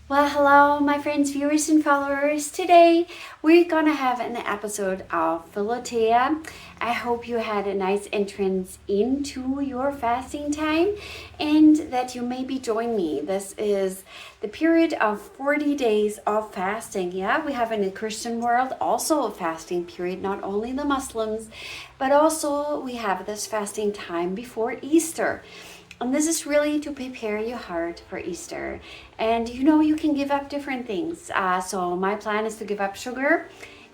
Well, hello, my friends, viewers, and followers. Today we're gonna have an episode of Philothea. I hope you had a nice entrance into your fasting time and that you maybe join me. This is the period of 40 days of fasting. Yeah, we have in the Christian world also a fasting period, not only the Muslims, but also we have this fasting time before Easter. And this is really to prepare your heart for Easter. And you can give up different things. So my plan is to give up sugar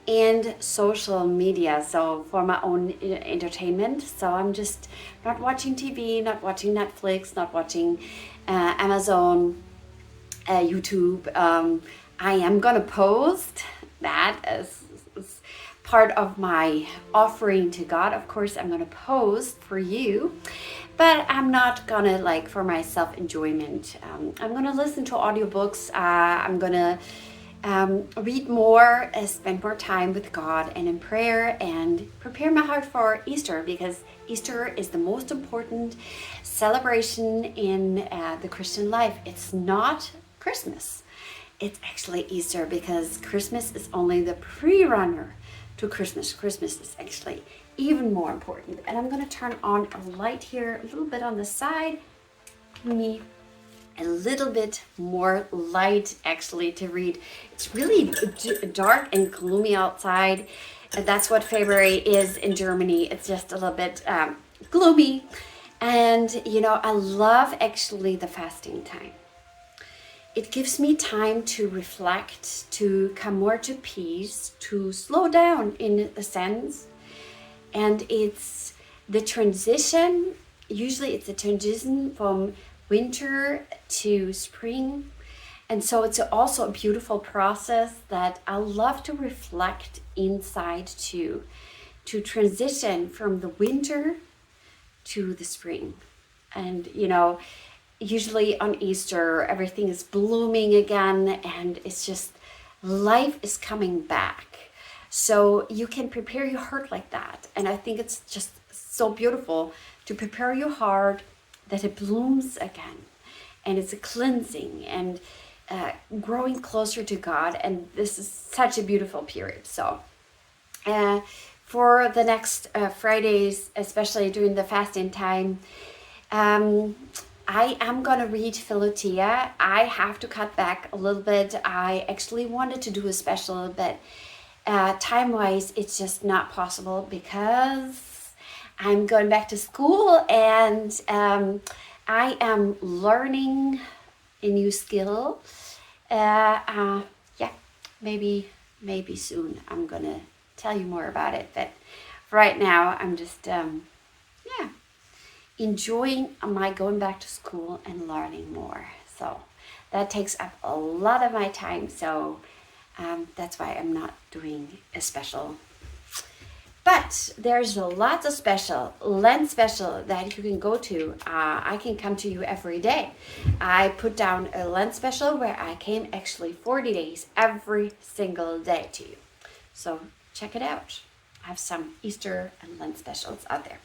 and social media. So for my own entertainment. So I'm just not watching TV, not watching Netflix, not watching Amazon, YouTube. I am going to post that as part of my offering to God. Of course, I'm going to post for you, but I'm not gonna like for my self enjoyment. I'm gonna listen to audiobooks. I'm gonna read more, spend more time with God and in prayer, and prepare my heart for Easter, because Easter is the most important celebration in the Christian life. It's not Christmas. It's actually Easter, because Christmas is only the pre-runner to Christmas. Christmas is actually even more important. And I'm going to turn on a light here a little bit on the side. Give me a little bit more light actually to read. It's really dark and gloomy outside. That's what February is in Germany. It's just a little bit gloomy. And I love actually the fasting time. It gives me time to reflect, to come more to peace, to slow down in a sense. And it's the transition, usually it's a transition from winter to spring. And so it's also a beautiful process that I love to reflect inside to transition from the winter to the spring. And usually on Easter, everything is blooming again, and it's just life is coming back. So you can prepare your heart like that. And I think it's just so beautiful to prepare your heart that it blooms again. And it's a cleansing and growing closer to God. And this is such a beautiful period. So for the next Fridays, especially during the fasting time, I am going to read Philothea. I have to cut back a little bit. I actually wanted to do a special, but time-wise, it's just not possible because I'm going back to school, and I am learning a new skill. Yeah, maybe soon I'm going to tell you more about it. But right now, I'm just, enjoying my going back to school and learning more. So that takes up a lot of my time. So that's why I'm not doing a special. But there's lots of special, Lent special that you can go to. I can come to you every day. I put down a Lent special where I came actually 40 days every single day to you. So check it out. I have some Easter and Lent specials out there.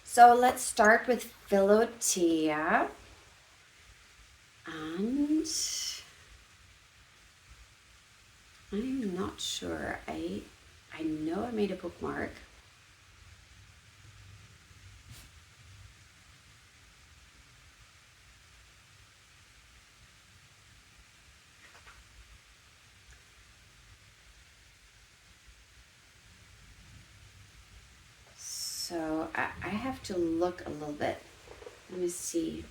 So let's start with Philothea. And I'm not sure. I know I made a bookmark. So I have to look a little bit. Let me see.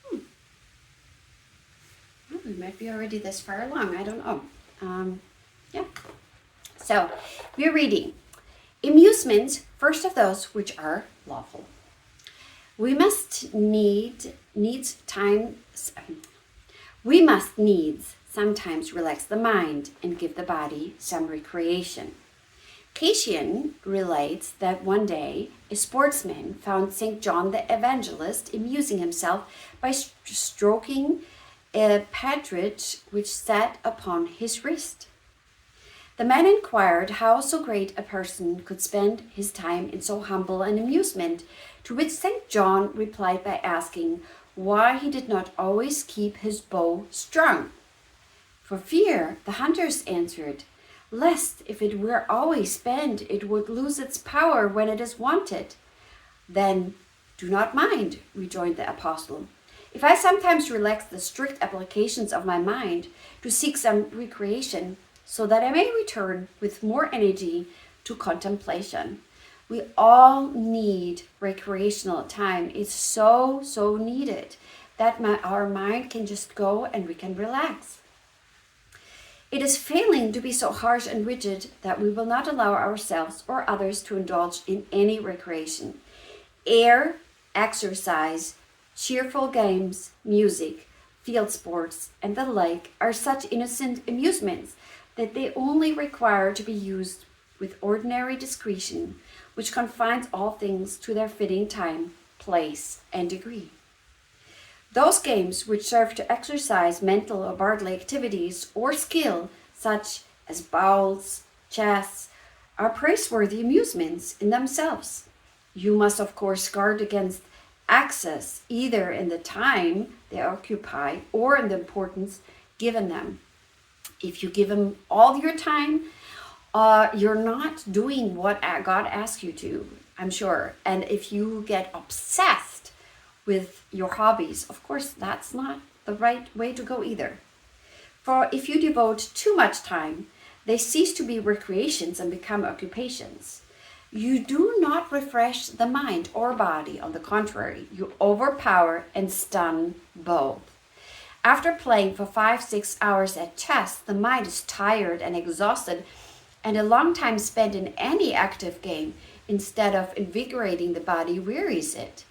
Well, we might be already this far along. I don't know. Yeah. So we're reading. Amusements, first of those which are lawful. We must needs sometimes relax the mind and give the body some recreation. Cassian relates that one day a sportsman found St. John the Evangelist amusing himself by stroking a partridge which sat upon his wrist. The man inquired how so great a person could spend his time in so humble an amusement, to which St. John replied by asking why he did not always keep his bow strung. For fear, the hunters answered, lest if it were always spent, it would lose its power when it is wanted. Then do not mind, rejoined the apostle, if I sometimes relax the strict applications of my mind to seek some recreation, so that I may return with more energy to contemplation. We all need recreational time. It's so needed that our mind can just go and we can relax. It is failing to be so harsh and rigid that we will not allow ourselves or others to indulge in any recreation. Air, exercise, cheerful games, music, field sports, and the like are such innocent amusements that they only require to be used with ordinary discretion, which confines all things to their fitting time, place, and degree. Those games which serve to exercise mental or bodily activities or skill, such as bowls, chess, are praiseworthy amusements in themselves. You must, of course, guard against excess, either in the time they occupy or in the importance given them. If you give them all your time, you're not doing what God asks you to, I'm sure. And if you get obsessed with your hobbies, of course, that's not the right way to go either. For if you devote too much time, they cease to be recreations and become occupations. You do not refresh the mind or body. On the contrary, you overpower and stun both. After playing for 5-6 hours at chess, the mind is tired and exhausted, and a long time spent in any active game instead of invigorating the body wearies it.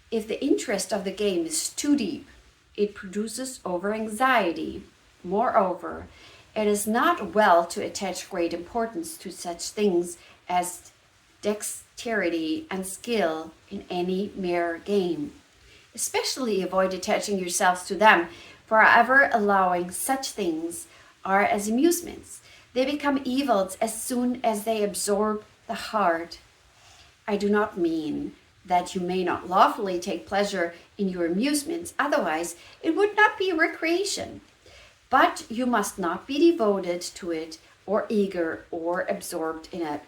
If the interest of the game is too deep, it produces over-anxiety. Moreover, it is not well to attach great importance to such things as dexterity and skill in any mere game. Especially avoid attaching yourselves to them, for ever allowing such things are as amusements. They become evils as soon as they absorb the heart. I do not mean that you may not lawfully take pleasure in your amusements, otherwise it would not be recreation. But you must not be devoted to it or eager or absorbed in it.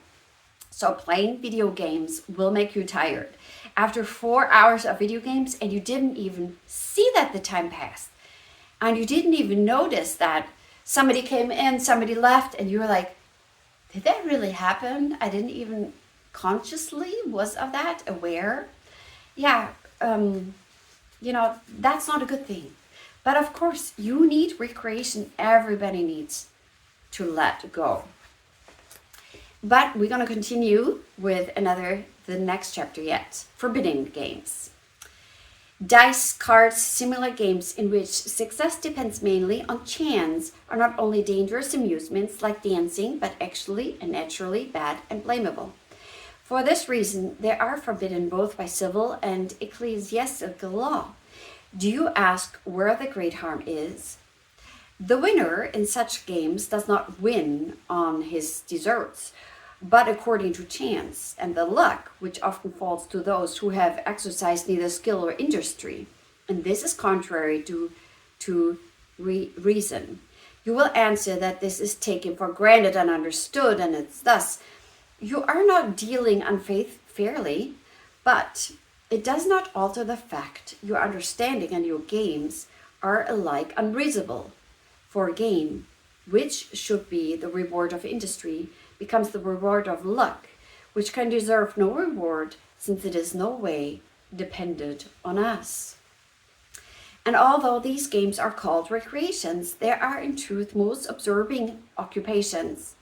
So playing video games will make you tired. After 4 hours of video games and you didn't even see that the time passed, and you didn't even notice that somebody came in, somebody left, and you were like, did that really happen? I didn't even consciously was of that, aware. Yeah, that's not a good thing. But of course, you need recreation. Everybody needs to let go. But we're going to continue with the next chapter yet. Forbidden games. Dice, cards, similar games in which success depends mainly on chance are not only dangerous amusements like dancing, but actually and naturally bad and blamable. For this reason, they are forbidden both by civil and ecclesiastical law. Do you ask where the great harm is? The winner in such games does not win on his deserts, but according to chance and the luck which often falls to those who have exercised neither skill or industry. And this is contrary to reason. You will answer that this is taken for granted and understood, and it's thus you are not dealing unfairly, but it does not alter the fact your understanding and your games are alike unreasonable. For a game, which should be the reward of industry, becomes the reward of luck, which can deserve no reward, since it is no way dependent on us. And although these games are called recreations, they are in truth most absorbing occupations.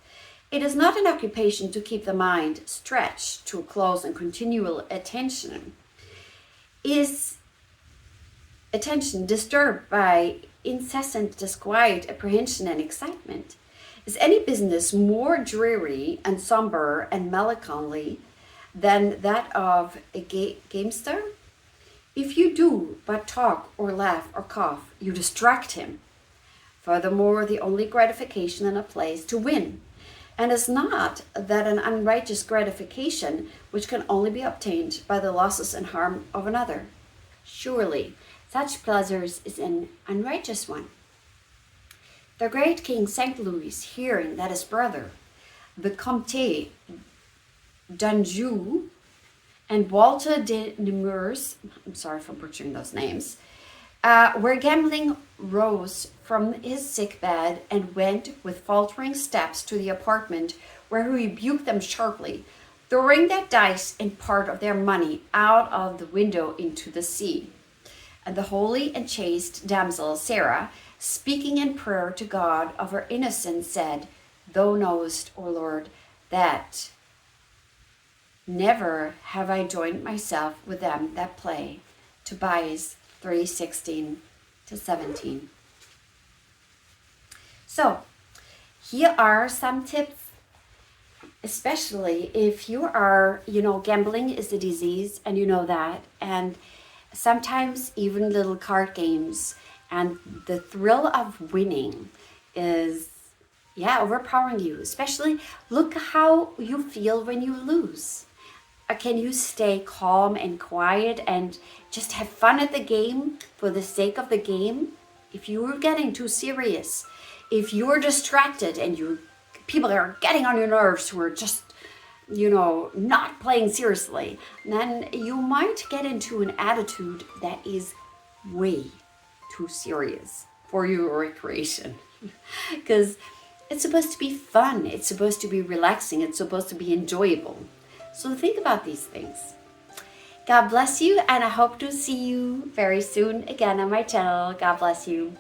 It is not an occupation to keep the mind stretched to a close and continual attention. Is attention disturbed by incessant disquiet, apprehension, and excitement? Is any business more dreary and somber and melancholy than that of a gamester? If you do but talk or laugh or cough, you distract him. Furthermore, the only gratification in a play is to win. And is not that an unrighteous gratification which can only be obtained by the losses and harm of another. Surely such pleasures is an unrighteous one. The great King St. Louis, hearing that his brother, the Comte d'Anjou, and Walter de Nemours, I'm sorry for butchering those names, were gambling, rose from his sick bed and went with faltering steps to the apartment, where he rebuked them sharply, throwing their dice and part of their money out of the window into the sea. And the holy and chaste damsel Sarah, speaking in prayer to God of her innocence, said, Thou knowest, O Lord, that never have I joined myself with them that play. Tobias 3:16-17. So, here are some tips, especially if you are, gambling is a disease and you know that, and sometimes even little card games and the thrill of winning is, overpowering you. Especially look how you feel when you lose. Can you stay calm and quiet and just have fun at the game for the sake of the game? If you're getting too serious, if you're distracted and people are getting on your nerves who are just, not playing seriously, then you might get into an attitude that is way too serious for your recreation. Because it's supposed to be fun. It's supposed to be relaxing. It's supposed to be enjoyable. So think about these things. God bless you, and I hope to see you very soon again on my channel. God bless you.